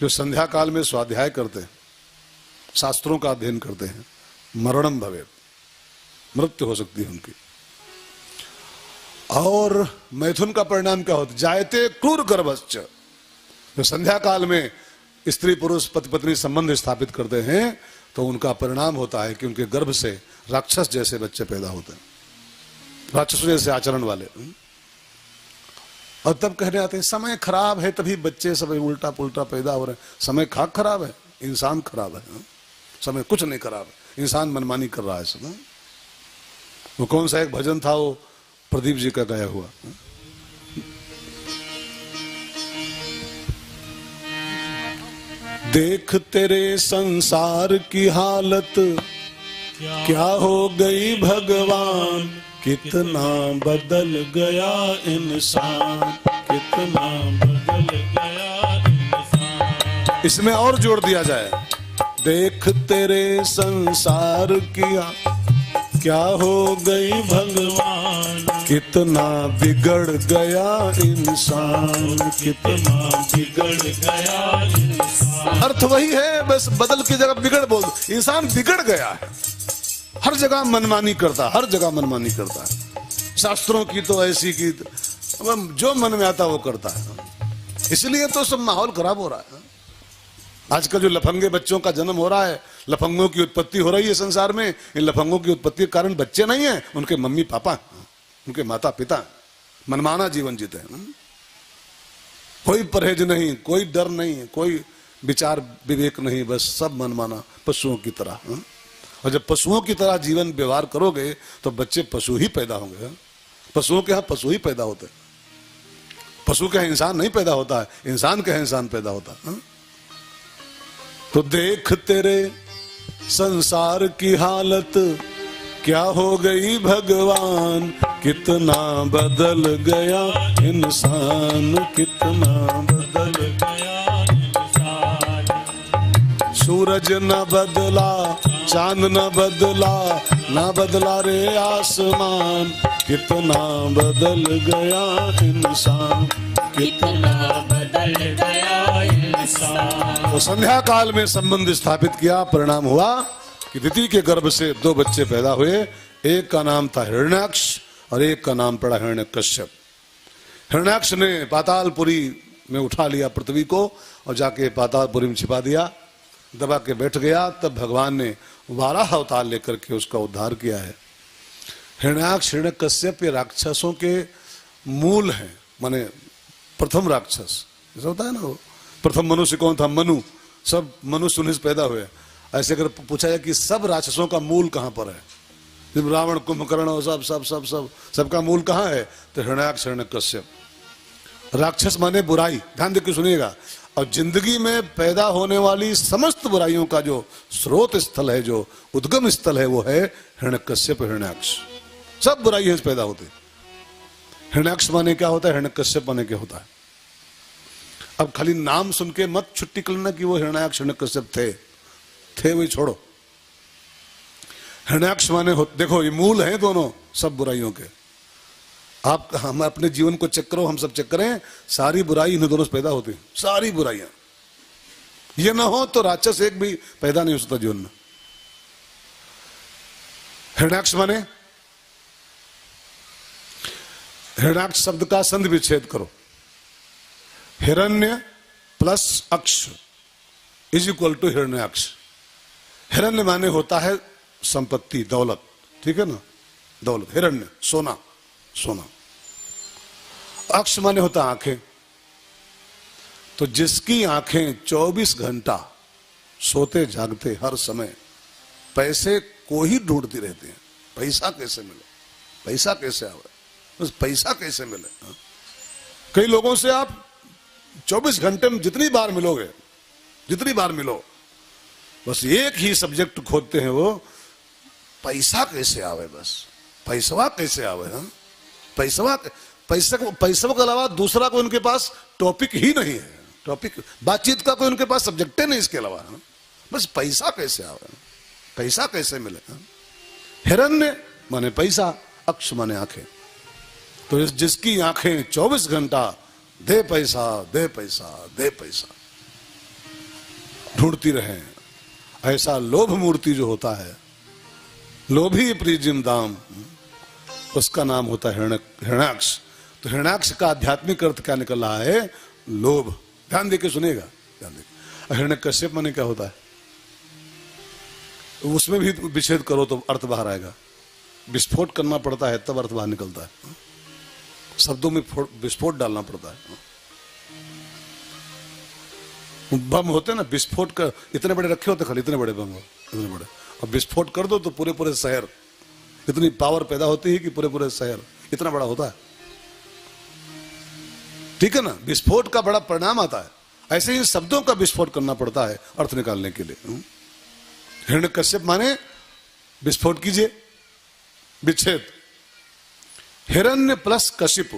जो संध्या काल में स्वाध्याय करते हैं, शास्त्रों का अध्ययन करते हैं, मरणम भवेत, मृत्यु हो सकती है उनकी। और मैथुन का परिणाम क्या होता है? जायते क्रूर गर्भश्च, जो संध्या काल में स्त्री पुरुष पति पत्नी संबंध स्थापित करते हैं तो उनका परिणाम होता है कि उनके गर्भ से राक्षस जैसे बच्चे पैदा होते हैं, राक्षसों जैसे आचरण वाले। और तब कहने आते हैं समय खराब है तभी बच्चे सब उल्टा पुल्टा पैदा हो रहे हैं। समय खाक खराब है, इंसान खराब है, समय कुछ नहीं खराब है, इंसान मनमानी कर रहा है सब। वो कौन सा एक भजन था वो प्रदीप जी का गाया हुआ, देख तेरे संसार की हालत क्या हो गई भगवान, कितना बदल गया इंसान, कितना बदल गया इंसान। इसमें और जोड़ दिया जाए, देख तेरे संसार की क्या हो गई भगवान, कितना बिगड़ गया इंसान, कितना बिगड़ गया इंसान। अर्थ वही है, बस बदल की जगह बिगड़ बोल, इंसान बिगड़ गया है, हर जगह मनमानी करता, हर जगह मनमानी करता है। शास्त्रों की तो ऐसी की जो मन में आता वो करता है, इसलिए तो सब माहौल खराब हो रहा है। आजकल जो लफंगे बच्चों का जन्म हो रहा है, लफंगों की उत्पत्ति हो रही है संसार में, इन लफंगों की उत्पत्ति के कारण बच्चे नहीं है, उनके मम्मी पापा, उनके माता पिता मनमाना जीवन जीते हैं। कोई परहेज नहीं, कोई डर नहीं, कोई विचार विवेक नहीं, बस सब मनमाना पशुओं की तरह। और जब पशुओं की तरह जीवन व्यवहार करोगे तो बच्चे पशु ही पैदा होंगे। पशुओं के यहाँ पशु ही पैदा होते हैं, पशु के यहाँ इंसान नहीं पैदा होता है, इंसान के यहाँ इंसान पैदा होता है। तो देख तेरे संसार की हालत क्या हो गई भगवान, कितना बदल गया इंसान, कितना बदल गया इंसान। सूरज न बदला, चांद न बदला, न बदला रे आसमान, कितना बदल गया इंसान, कितना बदल गया इंसान। तो संध्या काल में संबंध स्थापित किया, परिणाम हुआ कि दिति के गर्भ से 2 बच्चे पैदा हुए। एक का नाम था हिरण्याक्ष और एक का नाम पड़ा हिरण्यकश्यप। हिरण्याक्ष ने पातालपुरी में उठा लिया पृथ्वी को और जाके पातालपुरी में छिपा दिया, दबा के बैठ गया। तब भगवान ने वाराह अवतार लेकर के उसका उद्धार किया है। हिरण्याक्ष हिरण्यकश्यप ये राक्षसों के मूल हैं, माने प्रथम राक्षस ऐसा होता है ना। वो प्रथम मनुष्य कौन था? मनु। सब मनुष्य उन्हीं से पैदा हुए। ऐसे अगर पूछा जाए कि सब राक्षसों का मूल कहाँ पर है, जब रावण कुंभकर्ण और सब सब सब सब सबका मूल कहाँ है, तो हिरण्याक्ष हिरण्यकश्यप। राक्षस माने बुराई, ध्यान देकर सुनिएगा। और जिंदगी में पैदा होने वाली समस्त बुराइयों का जो स्रोत स्थल है, जो उद्गम स्थल है, वो है हिरण्यकश्यप हिरण्याक्ष। सब बुराइयों से पैदा होते। हिरण्याक्ष माने क्या होता है, हिरण्यकश्यप माने क्या होता है। अब खाली नाम सुन के मत छुट्टी कर लेना कि वो हिरण्याक्ष हिरण्यकश्यप थे वही छोड़ो। हिरण्याक्ष माने देखो, ये मूल हैं दोनों सब बुराइयों के। आप हम अपने जीवन को चेक करो, हम सब चेक करें, सारी बुराई इन्हीं दोनों से पैदा होती है, सारी बुराइयां। ये ना हो तो राक्षस एक भी पैदा नहीं हो सकता जीवन में। हिरण्याक्ष माने, हिरण्याक्ष शब्द का संधि विच्छेद करो। हिरण्य प्लस अक्ष इज इक्वल टू हिरण्याक्ष। हिरण्य माने होता है संपत्ति, दौलत, ठीक है ना, दौलत, हिरण्य सोना, सोना। अक्ष माने होता आंखें। तो जिसकी आंखें 24 घंटा सोते जागते हर समय पैसे को ही ढूंढती रहती हैं, पैसा कैसे मिले, पैसा कैसे आवे, बस पैसा कैसे मिले। कई लोगों से आप 24 घंटे में जितनी बार मिलोगे, जितनी बार मिलो, बस एक ही सब्जेक्ट खोजते हैं, वो पैसा कैसे आवे, बस पैसवा कैसे आवे। हाँ, पैसा के अलावा दूसरा कोई उनके पास टॉपिक ही नहीं है, टॉपिक बातचीत का कोई उनके पास सब्जेक्ट ही नहीं इसके अलावा। हाँ, बस पैसा कैसे आवे, पैसा कैसे मिले। हाँ? हिरण्य माने पैसा, अक्ष माने आंखें। तो जिसकी आंखें 24 घंटा दे पैसा दे पैसा दे पैसा ढूंढती रहे, ऐसा लोभ मूर्ति जो होता है, लोभी प्रीजिम दाम, उसका नाम होता है हिरण्याक्ष। तो हिरण्याक्ष का आध्यात्मिक अर्थ क्या निकल रहा है, लोभ। ध्यान देके सुनेगा, ध्यान देके। हिरण्यकश्यप माने क्या होता है, उसमें भी विच्छेद करो तो अर्थ बाहर आएगा। विस्फोट करना पड़ता है तब अर्थ बाहर निकलता है, शब्दों में विस्फोट डालना पड़ता है। बम होते ना, विस्फोट का इतने बड़े रखे होते, खाली इतने बड़े बम, इतने बड़े, और विस्फोट कर दो तो पूरे पूरे शहर, इतनी पावर पैदा होती है कि पूरे पूरे शहर इतना बड़ा होता है, ठीक है ना। विस्फोट का बड़ा परिणाम आता है। ऐसे ही शब्दों का विस्फोट करना पड़ता है अर्थ निकालने के लिए। हिरण्यकश्यप माने विस्फोट कीजिए, विच्छेद। Hiranya plus Kashipu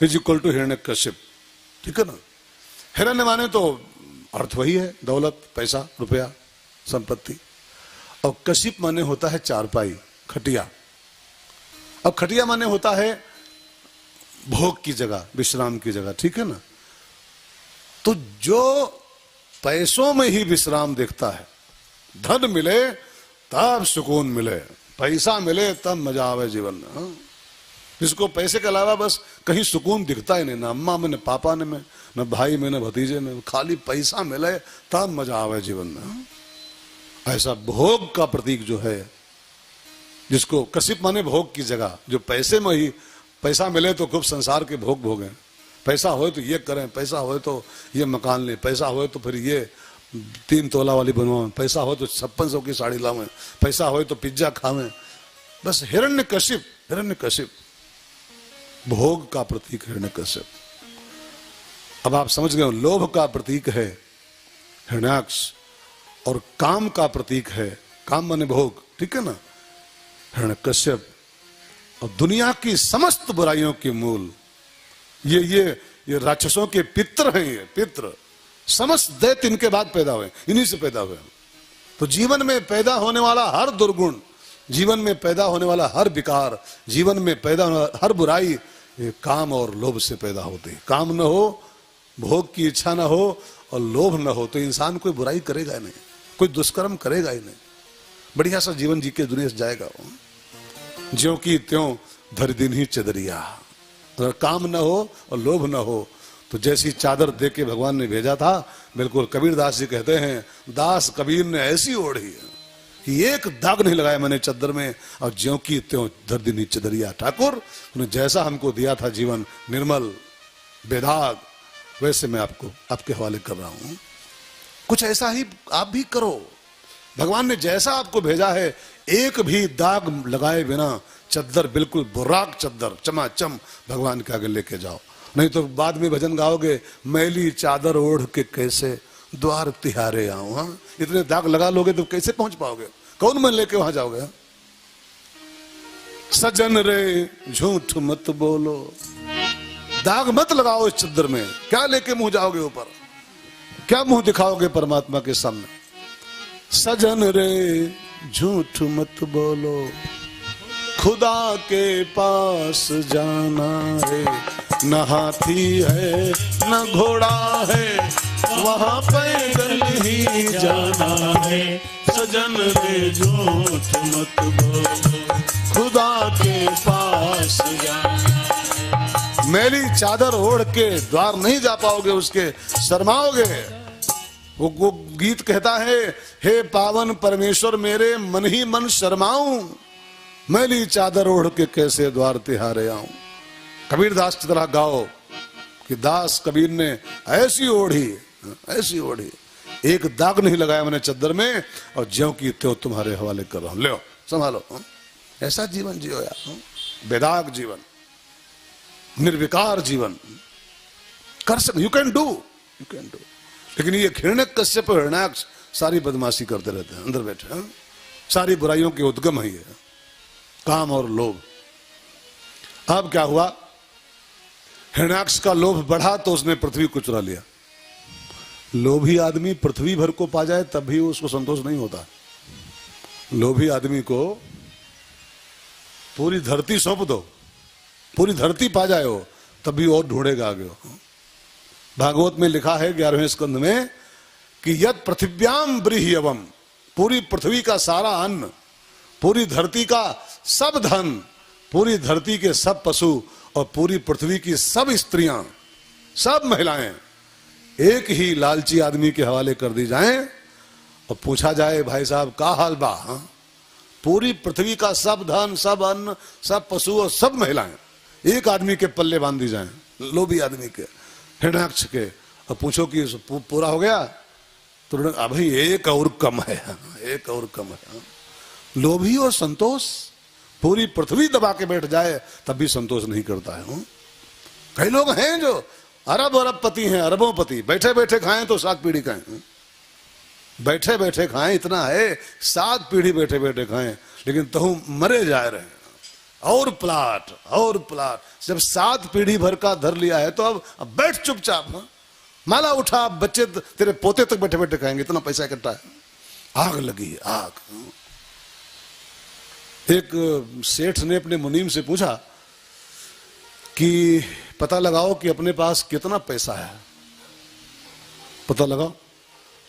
is equal to Hiranyakashyap, ठीक है ना। हिरण्य माने तो अर्थ वही है, दौलत, पैसा, रुपया, संपत्ति। और कशिप माने होता है चारपाई, खटिया। अब खटिया माने होता है भोग की जगह, विश्राम की जगह, ठीक है ना। तो जो पैसों में ही विश्राम देखता है, धन मिले तब सुकून मिले, पैसा मिले तब मजा आवे जीवन में। जिसको पैसे के अलावा बस कहीं सुकून दिखता ही नहीं, ना अम्मा में, न पापा ने में, न भाई में, न भतीजे में, खाली पैसा मिले तब मजा आवे जीवन में। ऐसा भोग का प्रतीक जो है, जिसको कशिप माने भोग की जगह, जो पैसे में ही, पैसा मिले तो खूब संसार के भोग भोगें, पैसा हो तो ये करें, पैसा हो तो ये मकान लें, पैसा हो तो फिर ये 3 तोला वाली बनवाएं, पैसा हो तो 5600 की साड़ी लावें, पैसा हो तो पिज्जा खावें। बस हिरण्यकशिप, हिरण्यकशिप भोग का प्रतीक हिरण्यकशिप। अब आप समझ गए, लोभ का प्रतीक है हिरण्याक्ष और काम का प्रतीक है, काम माने भोग, ठीक है ना, हिरण्यकश्यप। और दुनिया की समस्त बुराइयों के मूल ये राक्षसों के पित्र हैं, ये पित्र, समस्त दैत्य इनके बाद पैदा हुए, इन्हीं से पैदा हुए। तो जीवन में पैदा होने वाला हर दुर्गुण, जीवन में पैदा होने वाला हर विकार, जीवन में पैदा होने वाला हर बुराई, ये काम और लोभ से पैदा होती। काम न हो, भोग की इच्छा न हो और लोभ न हो तो इंसान कोई बुराई करेगा नहीं, कोई दुष्कर्म करेगा ही नहीं, बढ़िया सा जीवन जी के दुनिया से जाएगा। ज्यों की त्यों धर दिन ही चदरिया। अगर काम न हो और लोभ न हो तो जैसी चादर दे के भगवान ने भेजा था, बिल्कुल कबीरदास जी कहते हैं, दास कबीर ने ऐसी ओढ़ी कि एक दाग नहीं लगाया मैंने चादर में, और ज्यों की त्यों धर दिन ही चदरिया। ठाकुर ने जैसा हमको दिया था जीवन निर्मल, बेदाग, वैसे मैं आपको आपके हवाले कर रहा हूं। कुछ ऐसा ही आप भी करो। भगवान ने जैसा आपको भेजा है, एक भी दाग लगाए बिना चद्दर, बिल्कुल बुर्राक चद्दर चमाचम भगवान के आगे लेके जाओ। नहीं तो बाद में भजन गाओगे, मैली चादर ओढ़ के कैसे द्वार तिहारे आऊं। हाँ, इतने दाग लगा लोगे तो कैसे पहुंच पाओगे? कौन मन लेके वहां जाओगे? सजन रे झूठ मत बोलो, दाग मत लगाओ इस चद्दर में। क्या लेके मुंह जाओगे ऊपर? क्या मुंह दिखाओगे परमात्मा के सामने? सजन रे झूठ मत बोलो, खुदा के पास जाना है, न हाथी है न घोड़ा है, वहां पैदल ही जाना है। सजन रे झूठ मत बोलो, खुदा के पास जाना। मैली चादर ओढ़ के द्वार नहीं जा पाओगे, उसके शर्माओगे। वो गीत कहता है, हे पावन परमेश्वर मेरे, मन ही मन शर्माऊं, मैली चादर ओढ़ के कैसे द्वार तिहारे आऊं। कबीर दास की तरह गाओ कि दास कबीर ने ऐसी ओढ़ी, ऐसी ओढ़ी, एक दाग नहीं लगाया मैंने चद्दर में, और ज्यों की त्यों तुम्हारे हवाले कर रहा हूं, लो संभालो। ऐसा जीवन जियो यार, बेदाग जीवन, निर्विकार जीवन कर सकते। You can do, you can do. लेकिन ये हिरण्यकश्यप और हिरण्याक्ष सारी बदमाशी करते रहते हैं अंदर बैठे। हाँ? सारी बुराइयों के उद्गम है ये, काम और लोभ। अब क्या हुआ, हिरण्याक्ष का लोभ बढ़ा तो उसने पृथ्वी को चुरा लिया। लोभी आदमी पृथ्वी भर को पा जाए तब भी उसको संतोष नहीं होता। लोभी आदमी को पूरी धरती सौंप दो, पूरी धरती पा जाए हो, तब भी और ढूंढेगा आगे। भागवत में लिखा है 11वें स्कंध में कि यद पृथिव्याम ब्रीह्यवम, पूरी पृथ्वी का सारा अन्न, पूरी धरती का सब धन, पूरी धरती के सब पशु और पूरी पृथ्वी की सब स्त्रियां, सब महिलाएं एक ही लालची आदमी के हवाले कर दी जाएं और पूछा जाए, भाई साहब का हाल बा? हाँ? पूरी पृथ्वी का सब धन, सब अन्न, सब पशु और सब महिलाएं एक आदमी के पल्ले बांध दी जाएं, लोभी आदमी के, हिरण्याक्ष के, और पूछो कि पूरा हो गया? तो अभी एक और कम है, एक और कम है। लोभी और संतोष, पूरी पृथ्वी दबा के बैठ जाए तब भी संतोष नहीं करता है। कई लोग हैं जो अरब अरबपति हैं, अरबों-पति, बैठे बैठे खाएं तो 7 पीढ़ी खाएं, बैठे बैठे खाएं, इतना है 7 पीढ़ी बैठे बैठे खाएं, लेकिन तहु मरे जा रहे हैं। और प्लाट, और प्लाट, जब 7 पीढ़ी भर का धर लिया है तो अब बैठ चुपचाप। माला उठा, बच्चे तेरे पोते तक बैठे बैठे खाएंगे, इतना पैसा इकट्ठा है। आग लगी, आग। एक सेठ ने अपने मुनीम से पूछा कि पता लगाओ कि अपने पास कितना पैसा है, पता लगाओ।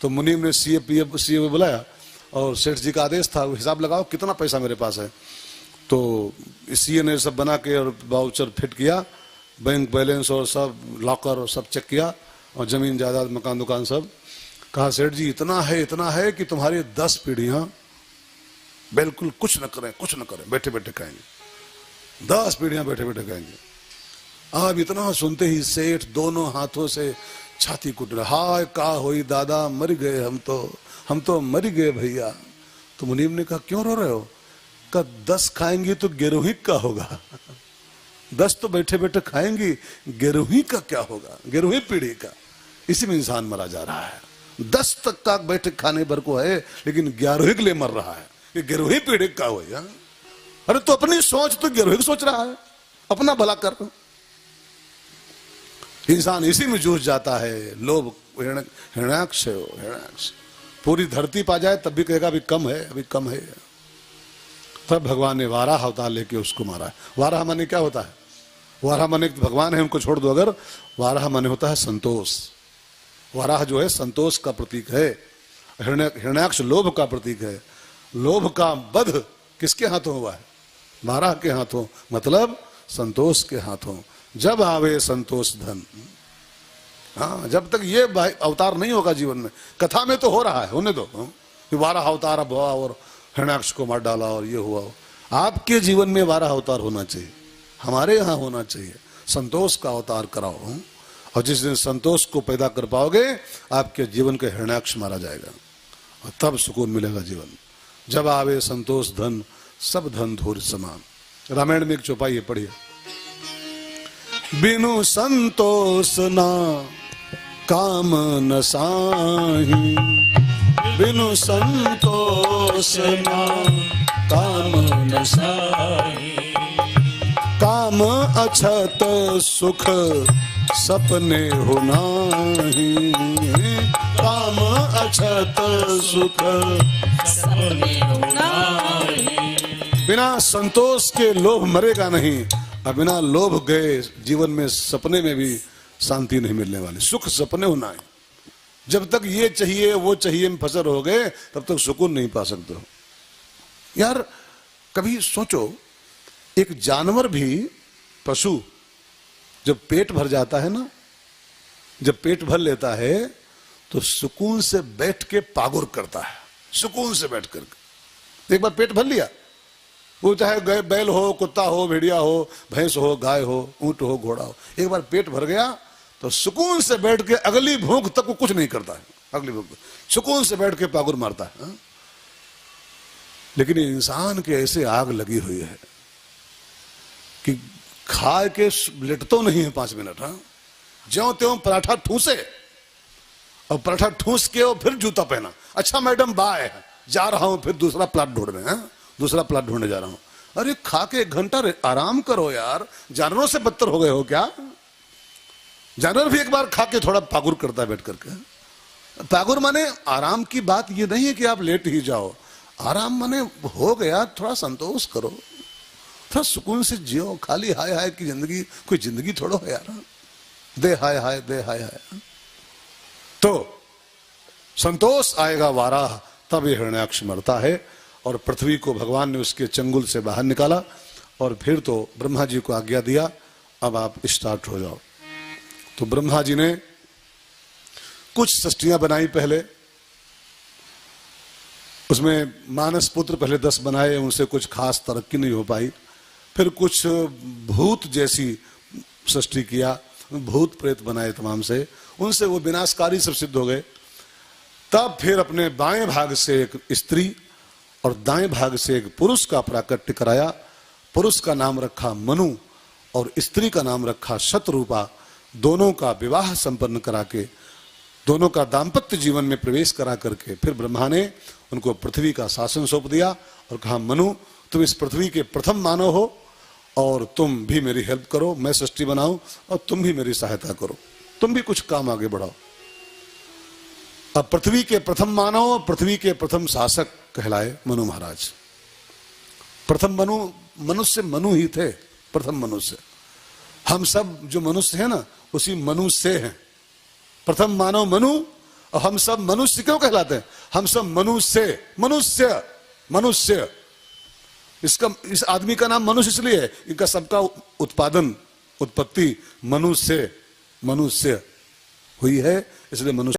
तो मुनीम ने सीए बुलाया और सेठ जी का आदेश था, हिसाब लगाओ कितना पैसा मेरे पास है। तो सीए ने सब बना के और वाउचर फिट किया, बैंक बैलेंस और सब लॉकर और सब चेक किया, और जमीन जायदाद मकान दुकान सब। कहा सेठ जी इतना है कि तुम्हारी 10 पीढ़ियां बिल्कुल कुछ न करें, कुछ न करें, बैठे बैठे खाएंगे, 10 पीढ़ियां बैठे बैठे खाएंगे। अब इतना सुनते ही सेठ दोनों हाथों से छाती कुट रहा, हाय का होई दादा, मर गए हम तो मर गए भैया। तो मुनीम ने कहा क्यों रो रहे हो? का 10 खाएंगी तो गिरोही का होगा, 10 तो बैठे बैठे खाएंगी, गिरोही का क्या होगा, गिरोही पीढ़ी का। इसी में इंसान मरा जा रहा है। 10 तक का बैठे खाने भर को है, लेकिन 11वीं के लिए मर रहा है, ये गिरोही पीढ़ी का हो। अरे तो अपनी सोच तो गिरोही सोच रहा है, अपना भला कर। इंसान इसी में जूझ जाता है। लोभ हिरण्याक्ष है, हिरण्याक्ष। पूरी धरती पा जाए तब भी कहेगा अभी कम है, अभी कम है। तब भगवान ने वाराह अवतार लेके उसको मारा है। वाराह माने क्या होता है? वाराह माने भगवान है, उनको छोड़ दो अगर। वाराह माने होता है संतोष। वाराह जो है संतोष का प्रतीक है, हिरण्याक्ष लोभ का प्रतीक है। लोभ का वध किसके हाथों हुआ है? वाराह के हाथों, मतलब संतोष के हाथों। जब आवे संतोष धन। हाँ, जब तक ये अवतार नहीं होगा जीवन में, कथा में तो हो रहा है, होने दो। कि वाराह अवतार अब हुआ और हिरण्याक्ष को मार डाला और ये हुआ। आपके जीवन में वाराह अवतार होना चाहिए, हमारे यहाँ होना चाहिए। संतोष का अवतार कराओ, और जिस दिन संतोष को पैदा कर पाओगे, आपके जीवन के हिरण्याक्ष मारा जाएगा और तब सुकून मिलेगा जीवन। जब आवे संतोष धन, सब धन धूर समान। रामायण में एक चौपाई है, पढ़िए। बिनु संतोष ना काम न साही, बिनु संतोष ना काम न साही। काम अछत सुख सपने हो नाही, काम अछत सुख सपने हो नाही। बिना संतोष के लोभ मरेगा नहीं, और बिना लोभ गए जीवन में सपने में भी शांति नहीं मिलने वाली। सुख सपने होना है। जब तक ये चाहिए वो चाहिए में फंसे रहोगे, तब तक सुकून नहीं पा सकते हो। यार कभी सोचो, एक जानवर भी, पशु जब पेट भर जाता है ना, जब पेट भर लेता है तो सुकून से बैठ के पागुर करता है, सुकून से बैठ करके। एक बार पेट भर लिया, वो चाहे बैल हो, कुत्ता हो, भेड़िया हो, भैंस हो, गाय हो, ऊंट हो, घोड़ा हो, एक बार पेट भर गया तो सुकून से बैठ के अगली भूख तक वो कुछ नहीं करता है। अगली भूख सुकून से बैठ के पागुर मारता है। लेकिन इंसान के ऐसे आग लगी हुई है कि खा के लेट तो नहीं है 5 मिनट। ज्यों त्यों पराठा ठूसे, और पराठा ठूस के और फिर जूता पहना। अच्छा मैडम बाय, जा रहा हूं फिर दूसरा प्लाट ढूंढने, दूसरा प्लाट ढूंढने जा रहा हूं। अरे खा के 1 घंटा आराम करो यार, जानवरों से बदतर हो गए हो क्या? जानवर भी एक बार खा के थोड़ा पागुर करता है बैठ करके। पागुर माने आराम की बात ये नहीं है कि आप लेट ही जाओ, आराम माने हो गया थोड़ा संतोष करो, थोड़ा सुकून से जियो। खाली हाय हाय की जिंदगी कोई जिंदगी थोड़ा है यार, दे हाय हाय, दे हाय हाय। तो संतोष आएगा वारा, तब ये हिरण्याक्ष मरता है। और पृथ्वी को भगवान ने उसके चंगुल से बाहर निकाला, और फिर तो ब्रह्मा जी को आज्ञा दिया, अब आप स्टार्ट हो जाओ। तो ब्रह्मा जी ने कुछ सृष्टियां बनाई पहले, उसमें मानस पुत्र पहले 10 बनाए, उनसे कुछ खास तरक्की नहीं हो पाई। फिर कुछ भूत जैसी सृष्टि किया, भूत प्रेत बनाए तमाम से, उनसे वो विनाशकारी सब सिद्ध हो गए। तब फिर अपने बाएं भाग से एक स्त्री और दाएं भाग से एक पुरुष का प्राकट्य कराया। पुरुष का नाम रखा मनु और स्त्री का नाम रखा शतरूपा। दोनों का विवाह संपन्न करा के, दोनों का दाम्पत्य जीवन में प्रवेश करा करके फिर ब्रह्मा ने उनको पृथ्वी का शासन सौंप दिया और कहा, मनु तुम इस पृथ्वी के प्रथम मानव हो और तुम भी मेरी हेल्प करो, मैं सृष्टि बनाऊं और तुम भी मेरी सहायता करो, तुम भी कुछ काम आगे बढ़ाओ। अब पृथ्वी के प्रथम मानव, पृथ्वी के प्रथम शासक कहलाए मनु महाराज। प्रथम मनुष्य मनु ही थे, प्रथम मनुष्य। हम सब जो मनुष्य हैं ना, उसी मनु से हैं। प्रथम मानव मनु, और हम सब मनुष्य क्यों कहलाते हैं? हम सब मनुष्य, मनुष्य मनुष्य। इस आदमी का नाम मनुष्य इसलिए है, इनका सबका उत्पादन, उत्पत्ति मनुष्य हुई है, इसलिए मनुष्य।